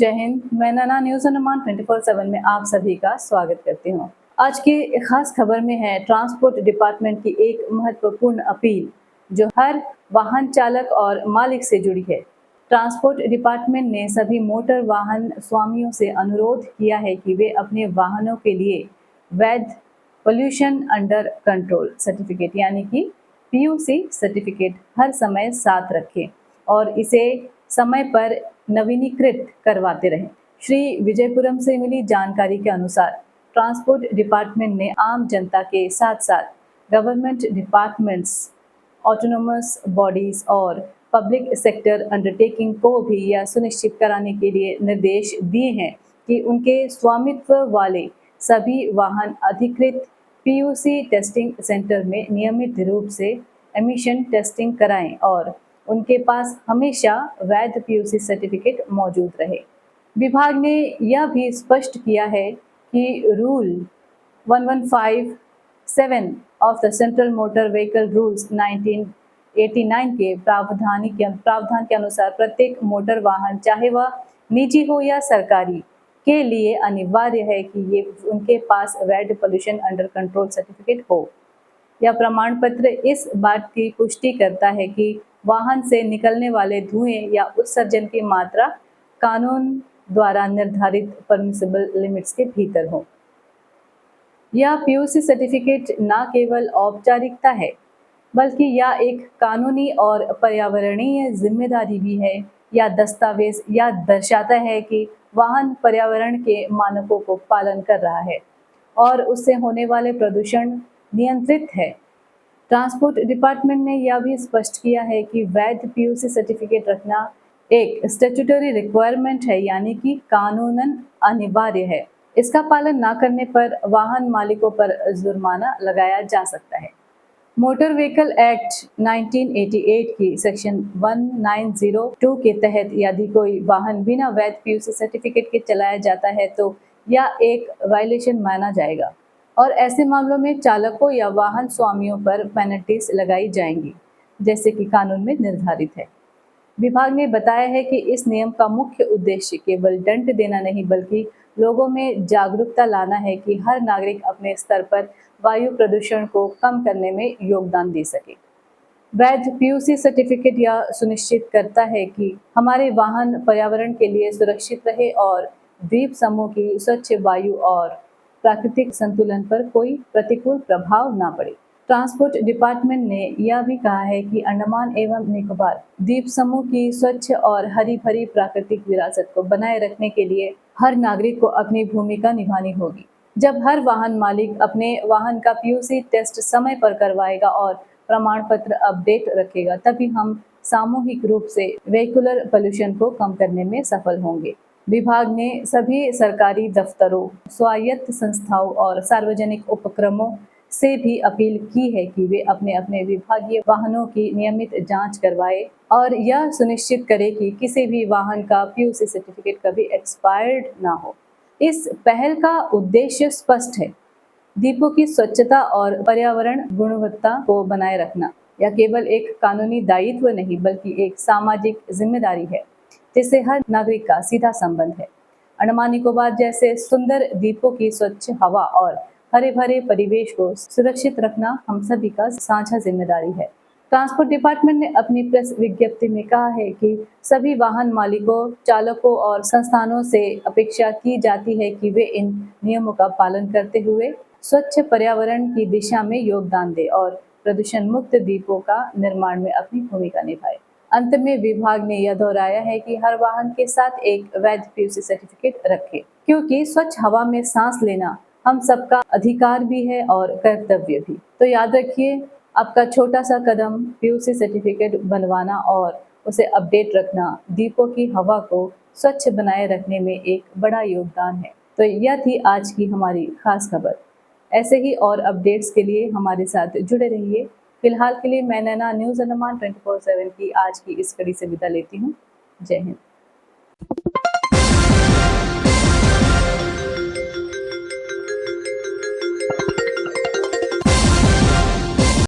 जय हिंद। मैं नैना न्यूज़ अनुमान 24/7 में आप सभी का स्वागत करती हूँ। आज की खास खबर में है ट्रांसपोर्ट डिपार्टमेंट की एक महत्वपूर्ण अपील जो हर वाहन चालक और मालिक से जुड़ी है। ट्रांसपोर्ट डिपार्टमेंट ने सभी मोटर वाहन स्वामियों से अनुरोध किया है कि वे अपने वाहनों के लिए वैध पोल्यूशन अंडर कंट्रोल सर्टिफिकेट यानी कि पीयूसी सर्टिफिकेट हर समय साथ रखें और इसे समय पर नवीनीकृत करवाते रहें। श्री विजयपुरम से मिली जानकारी के अनुसार ट्रांसपोर्ट डिपार्टमेंट ने आम जनता के साथ साथ गवर्नमेंट डिपार्टमेंट्स, ऑटोनोमस बॉडीज और पब्लिक सेक्टर अंडरटेकिंग को भी यह सुनिश्चित कराने के लिए निर्देश दिए हैं कि उनके स्वामित्व वाले सभी वाहन अधिकृत पीयूसी टेस्टिंग सेंटर में नियमित रूप से एमिशन टेस्टिंग कराएं और उनके पास हमेशा वैध पीयूसी सर्टिफिकेट मौजूद रहे। विभाग ने यह भी स्पष्ट किया है कि rule 1157 of the central motor vehicle rules 1989 के प्रावधान के अनुसार प्रत्येक मोटर वाहन, चाहे वह निजी हो या सरकारी, के लिए अनिवार्य है कि ये उनके पास वैध पोल्यूशन अंडर कंट्रोल सर्टिफिकेट हो। यह प्रमाण पत्र इस बात की पुष्टि करता है कि वाहन से निकलने वाले धुएं या उत्सर्जन की मात्रा कानून द्वारा निर्धारित परमिसिबल लिमिट्स के भीतर हो। यह पीयूसी सर्टिफिकेट न केवल औपचारिकता है बल्कि यह एक कानूनी और पर्यावरणीय जिम्मेदारी भी है। यह दस्तावेज यह दर्शाता है कि वाहन पर्यावरण के मानकों को पालन कर रहा है और उससे होने वाले प्रदूषण नियंत्रित है। ट्रांसपोर्ट डिपार्टमेंट ने यह भी स्पष्ट किया है कि वैध पीयूसी सर्टिफिकेट रखना एक स्टैट्यूटरी रिक्वायरमेंट है, यानी कि कानूनन अनिवार्य है। इसका पालन न करने पर वाहन मालिकों पर जुर्माना लगाया जा सकता है। मोटर व्हीकल एक्ट 1988 की सेक्शन 1902 के तहत यदि कोई वाहन बिना वैध पीयूसी सर्टिफिकेट के चलाया जाता है तो यह एक वायलेशन माना जाएगा और ऐसे मामलों में चालकों या वाहन स्वामियों पर पेनल्टीज लगाई जाएंगी, जैसे कि कानून में निर्धारित है। विभाग ने बताया है कि इस नियम का मुख्य उद्देश्य केवल दंड देना नहीं बल्कि लोगों में जागरूकता लाना है कि हर नागरिक अपने स्तर पर वायु प्रदूषण को कम करने में योगदान दे सके। वैध पीयूसी सर्टिफिकेट यह सुनिश्चित करता है कि हमारे वाहन पर्यावरण के लिए सुरक्षित रहे और द्वीप समूह की स्वच्छ वायु और प्राकृतिक संतुलन पर कोई प्रतिकूल प्रभाव न पड़े। ट्रांसपोर्ट डिपार्टमेंट ने यह भी कहा है कि अंडमान एवं निकोबार द्वीप समूह की स्वच्छ और हरी भरी प्राकृतिक विरासत को बनाए रखने के लिए हर नागरिक को अपनी भूमिका निभानी होगी। जब हर वाहन मालिक अपने वाहन का पीयूसी टेस्ट समय पर करवाएगा और प्रमाण पत्र अपडेट रखेगा, तभी हम सामूहिक रूप से व्हीकुलर पोल्यूशन को कम करने में सफल होंगे। विभाग ने सभी सरकारी दफ्तरों, स्वायत्त संस्थाओं और सार्वजनिक उपक्रमों से भी अपील की है कि वे अपने अपने विभागीय वाहनों की नियमित जांच करवाएं और यह सुनिश्चित करें कि किसी भी वाहन का पीयूसी सर्टिफिकेट कभी एक्सपायर्ड ना हो। इस पहल का उद्देश्य स्पष्ट है, द्वीपों की स्वच्छता और पर्यावरण गुणवत्ता को बनाए रखना। यह केवल एक कानूनी दायित्व नहीं बल्कि एक सामाजिक जिम्मेदारी है जिससे हर नागरिक का सीधा संबंध है। अंडमान निकोबार जैसे सुंदर द्वीपों की स्वच्छ हवा और हरे भरे परिवेश को सुरक्षित रखना हम सभी का साझा जिम्मेदारी है। ट्रांसपोर्ट डिपार्टमेंट ने अपनी प्रेस विज्ञप्ति में कहा है कि सभी वाहन मालिकों, चालकों और संस्थानों से अपेक्षा की जाती है कि वे इन नियमों का पालन करते हुए स्वच्छ पर्यावरण की दिशा में योगदान दें और प्रदूषण मुक्त द्वीपों का निर्माण में अपनी भूमिका निभाए। अंत में विभाग ने यह दोहराया है कि हर वाहन के साथ एक वैध पीयूसी सर्टिफिकेट रखें, क्योंकि स्वच्छ हवा में सांस लेना हम सबका अधिकार भी है और कर्तव्य भी। तो याद रखिए, आपका छोटा सा कदम पीयूसी सर्टिफिकेट बनवाना और उसे अपडेट रखना द्वीपों की हवा को स्वच्छ बनाए रखने में एक बड़ा योगदान है। तो यह थी आज की हमारी खास खबर। ऐसे ही और अपडेट्स के लिए हमारे साथ जुड़े रहिए। फिलहाल के लिए मैं नैना न्यूज़ अनुमान 24/7 की आज की इस कड़ी से विदा लेती हूँ। जय हिंद।